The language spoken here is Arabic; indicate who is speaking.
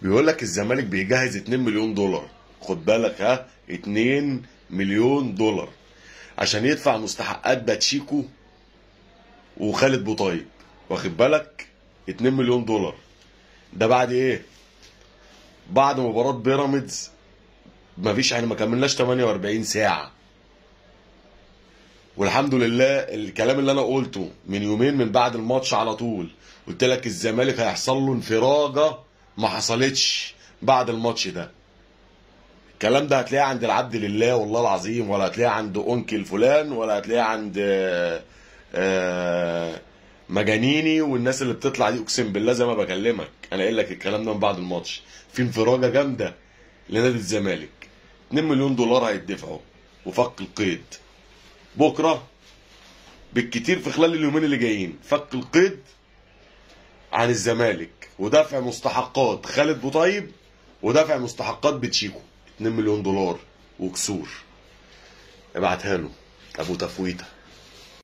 Speaker 1: بيقول لك الزمالك بيجهز 2 مليون دولار. خد بالك، ها، 2 مليون دولار عشان يدفع مستحقات باتشيكو وخالد بوطيب. واخد بالك؟ 2 مليون دولار. ده بعد ايه؟ بعد مباراة بيراميدز مفيش، يعني ما كملناش 48 ساعة. والحمد لله الكلام اللي انا قلته من يومين من بعد الماتش على طول، قلت لك الزمالك هيحصل له انفراجة ما حصلتش بعد الماتش ده. الكلام ده هتلاقيه عند العبد لله والله العظيم، ولا هتلاقيه عند أنكل فلان، ولا هتلاقيه عند مجانيني والناس اللي بتطلع دي. اقسم بالله زي ما بكلمك انا قايل لك الكلام ده من بعد الماتش. في انفراجه جامده لنادي الزمالك. 2 مليون دولار هيدفعوا وفك القيد بكره بالكتير، في خلال اليومين اللي جايين فك القيد عن الزمالك ودفع مستحقات خالد بوطيب ودفع مستحقات بتشيكو. 2 مليون دولار وكسور. ابعتها له ابو تفويته.